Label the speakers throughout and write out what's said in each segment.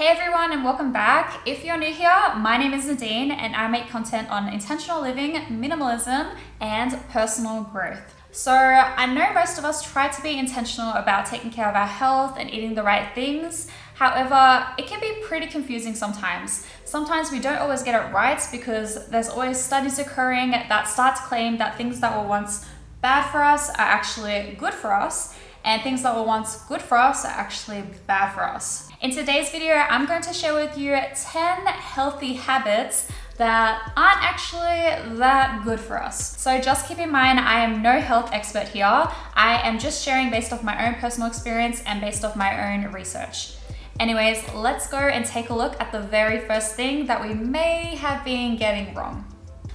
Speaker 1: Hey everyone and welcome back. If you're new here, my name is Nadine and I make content on intentional living, minimalism, and personal growth. So I know most of us try to be intentional about taking care of our health and eating the right things. However, it can be pretty confusing sometimes. Sometimes we don't always get it right because there's always studies occurring that start to claim that things that were once bad for us are actually good for us, and things that were once good for us are actually bad for us. In today's video, I'm going to share with you 10 healthy habits that aren't actually that good for us. So just keep in mind, I am no health expert here. I am just sharing based off my own personal experience and based off my own research. Anyways, let's go and take a look at the very first thing that we may have been getting wrong.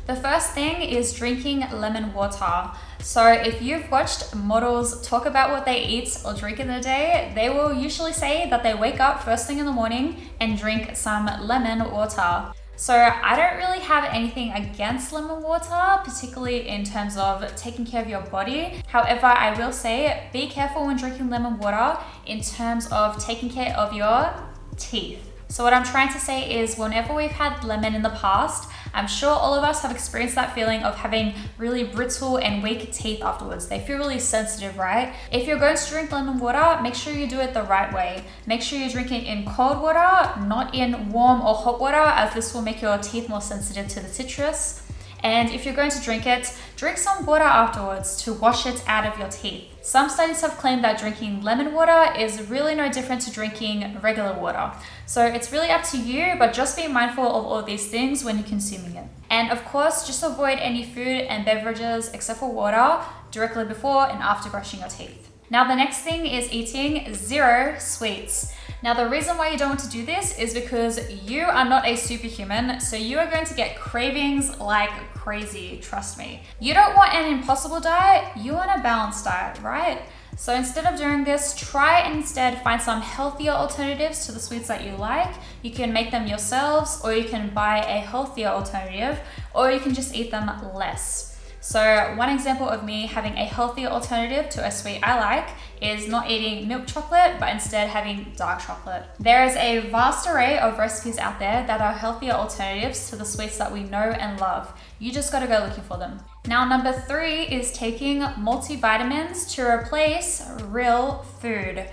Speaker 1: The first thing is drinking lemon water. So if you've watched models talk about what they eat or drink in a day, they will usually say that they wake up first thing in the morning and drink some lemon water. So I don't really have anything against lemon water, particularly in terms of taking care of your body. However, I will say be careful when drinking lemon water in terms of taking care of your teeth. So what I'm trying to say is whenever we've had lemon in the past, I'm sure all of us have experienced that feeling of having really brittle and weak teeth afterwards. They feel really sensitive, right? If you're going to drink lemon water, make sure you do it the right way. Make sure you drink it in cold water, not in warm or hot water, as this will make your teeth more sensitive to the citrus. And if you're going to drink it, drink some water afterwards to wash it out of your teeth. Some studies have claimed that drinking lemon water is really no different to drinking regular water. So it's really up to you, but just be mindful of all these things when you're consuming it. And of course, just avoid any food and beverages except for water directly before and after brushing your teeth. Now the next thing is eating 0 sweets. Now the reason why you don't want to do this is because you are not a superhuman, so you are going to get cravings like crazy, trust me. You don't want an impossible diet, you want a balanced diet, right? So instead of doing this, try and instead find some healthier alternatives to the sweets that you like. You can make them yourselves, or you can buy a healthier alternative, or you can just eat them less. So one example of me having a healthier alternative to a sweet I like is not eating milk chocolate, but instead having dark chocolate. There is a vast array of recipes out there that are healthier alternatives to the sweets that we know and love. You just gotta go looking for them. Now, number 3 is taking multivitamins to replace real food.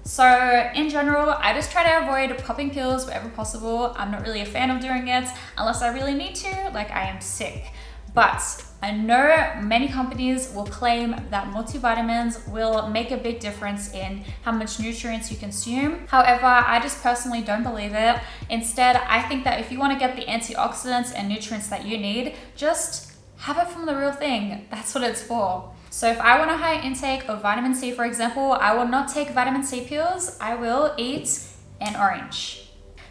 Speaker 1: So in general, I just try to avoid popping pills wherever possible. I'm not really a fan of doing it unless I really need to, like I am sick. But I know many companies will claim that multivitamins will make a big difference in how much nutrients you consume. However, I just personally don't believe it. Instead, I think that if you want to get the antioxidants and nutrients that you need, just have it from the real thing. That's what it's for. So if I want a high intake of vitamin C, for example, I will not take vitamin C pills. I will eat an orange.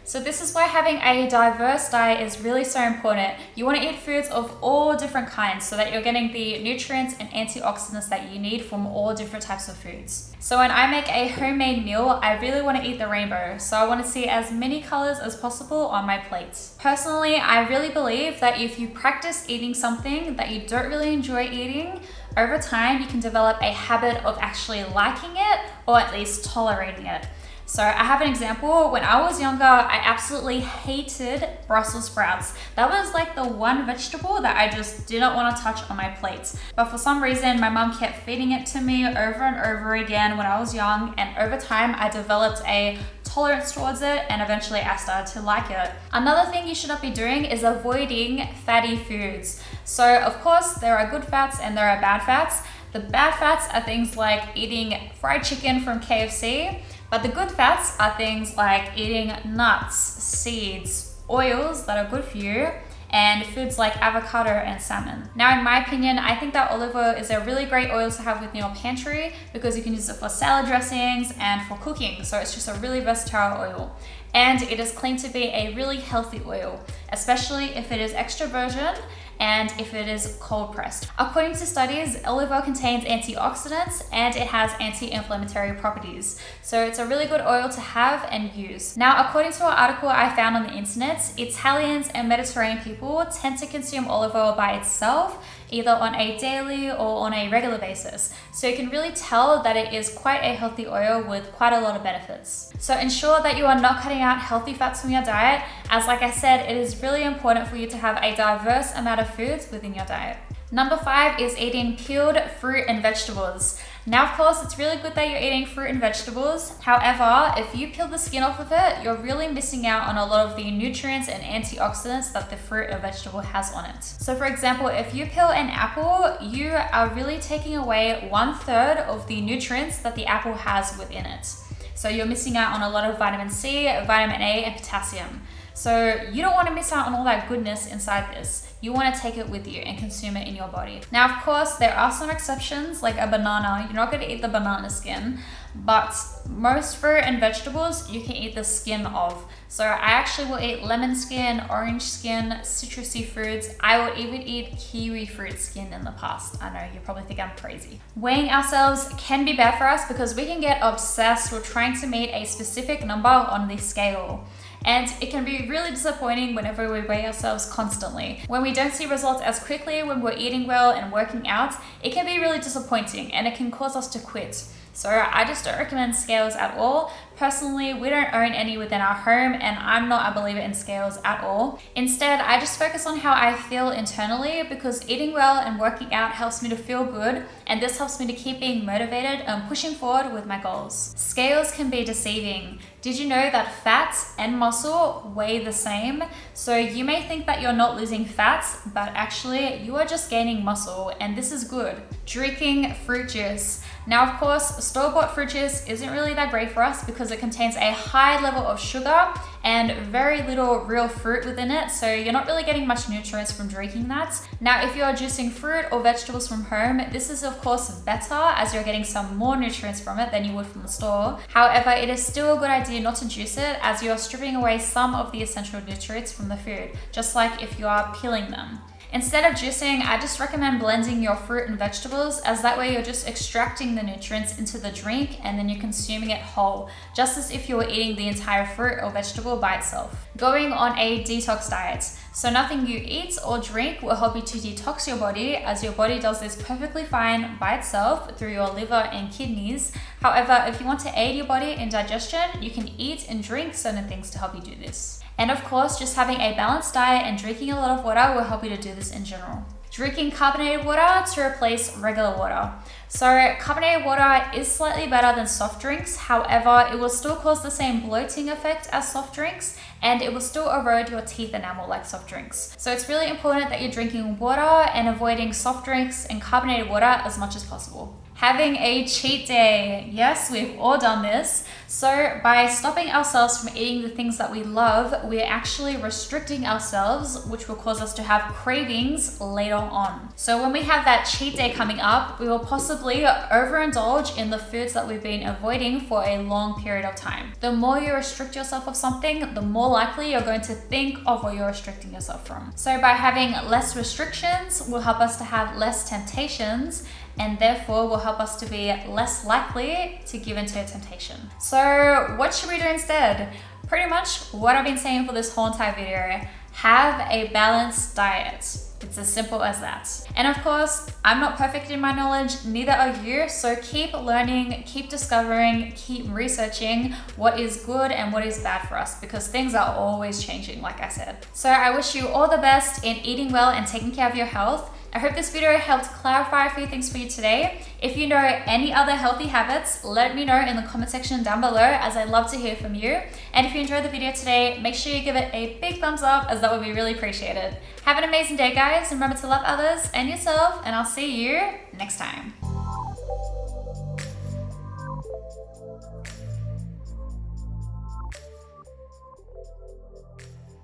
Speaker 1: So this is why having a diverse diet is really so important. You want to eat foods of all different kinds so that you're getting the nutrients and antioxidants that you need from all different types of foods. So when I make a homemade meal, I really want to eat the rainbow. So I want to see as many colors as possible on my plate. Personally, I really believe that if you practice eating something that you don't really enjoy eating, over time you can develop a habit of actually liking it or at least tolerating it. So I have an example. When I was younger, I absolutely hated Brussels sprouts. That was like the one vegetable that I just didn't want to touch on my plate. But for some reason, my mom kept feeding it to me over and over again when I was young. And over time, I developed a tolerance towards it, and eventually I started to like it. Another thing you should not be doing is avoiding fatty foods. So of course, there are good fats and there are bad fats. The bad fats are things like eating fried chicken from KFC. But the good fats are things like eating nuts, seeds, oils that are good for you, and foods like avocado and salmon. Now, in my opinion, I think that olive oil is a really great oil to have within your pantry because you can use it for salad dressings and for cooking. So it's just a really versatile oil. And it is claimed to be a really healthy oil, especially if it is extra virgin and if it is cold pressed. According to studies, olive oil contains antioxidants and it has anti-inflammatory properties. So it's a really good oil to have and use. Now, according to an article I found on the internet, Italians and Mediterranean people tend to consume olive oil by itself either on a daily or on a regular basis. So you can really tell that it is quite a healthy oil with quite a lot of benefits. So ensure that you are not cutting out healthy fats from your diet, as like I said, it is really important for you to have a diverse amount of foods within your diet. Number 5 is eating peeled fruit and vegetables. Now, of course, it's really good that you're eating fruit and vegetables. However, if you peel the skin off of it, you're really missing out on a lot of the nutrients and antioxidants that the fruit or vegetable has on it. So for example, if you peel an apple, you are really taking away 1/3 of the nutrients that the apple has within it. So you're missing out on a lot of vitamin C, vitamin A, and potassium. So you don't want to miss out on all that goodness inside this. You want to take it with you and consume it in your body. Now, of course, there are some exceptions, like a banana. You're not going to eat the banana skin, but most fruit and vegetables you can eat the skin of. So I actually will eat lemon skin, orange skin, citrusy fruits. I will even eat kiwi fruit skin in the past. I know, you probably think I'm crazy. Weighing ourselves can be bad for us because we can get obsessed with trying to meet a specific number on the scale. And it can be really disappointing whenever we weigh ourselves constantly. When we don't see results as quickly when we're eating well and working out, it can be really disappointing and it can cause us to quit. So I just don't recommend scales at all. Personally, we don't own any within our home and I'm not a believer in scales at all. Instead, I just focus on how I feel internally because eating well and working out helps me to feel good, and this helps me to keep being motivated and pushing forward with my goals. Scales can be deceiving. Did you know that fats and muscle weigh the same? So you may think that you're not losing fats, but actually you are just gaining muscle, and this is good. Drinking fruit juice. Now, of course, store-bought fruit juice isn't really that great for us because it contains a high level of sugar and very little real fruit within it, so you're not really getting much nutrients from drinking that. Now, if you're juicing fruit or vegetables from home, this is of course better as you're getting some more nutrients from it than you would from the store. However, it is still a good idea not to juice it as you're stripping away some of the essential nutrients from the food, just like if you are peeling them. Instead of juicing, I just recommend blending your fruit and vegetables, as that way you're just extracting the nutrients into the drink and then you're consuming it whole, just as if you were eating the entire fruit or vegetable by itself. Going on a detox diet. So nothing you eat or drink will help you to detox your body, as your body does this perfectly fine by itself through your liver and kidneys. However, if you want to aid your body in digestion, you can eat and drink certain things to help you do this. And of course, just having a balanced diet and drinking a lot of water will help you to do this in general. Drinking carbonated water to replace regular water. So carbonated water is slightly better than soft drinks. However, it will still cause the same bloating effect as soft drinks, and it will still erode your teeth enamel like soft drinks. So it's really important that you're drinking water and avoiding soft drinks and carbonated water as much as possible. Having a cheat day. Yes, we've all done this. So by stopping ourselves from eating the things that we love, we're actually restricting ourselves, which will cause us to have cravings later on. So when we have that cheat day coming up, we will possibly overindulge in the foods that we've been avoiding for a long period of time. The more you restrict yourself of something, the more likely you're going to think of what you're restricting yourself from. So by having less restrictions will help us to have less temptations, and therefore will help us to be less likely to give into temptation. So what should we do instead? Pretty much what I've been saying for this whole entire video. Have a balanced diet. It's as simple as that. And of course, I'm not perfect in my knowledge, neither are you, so keep learning, keep discovering, keep researching what is good and what is bad for us, because things are always changing, like I said. So I wish you all the best in eating well and taking care of your health. I hope this video helped clarify a few things for you today. If you know any other healthy habits, let me know in the comment section down below, as I'd love to hear from you. And if you enjoyed the video today, make sure you give it a big thumbs up, as that would be really appreciated. Have an amazing day, guys. Remember to love others and yourself, and I'll see you next time.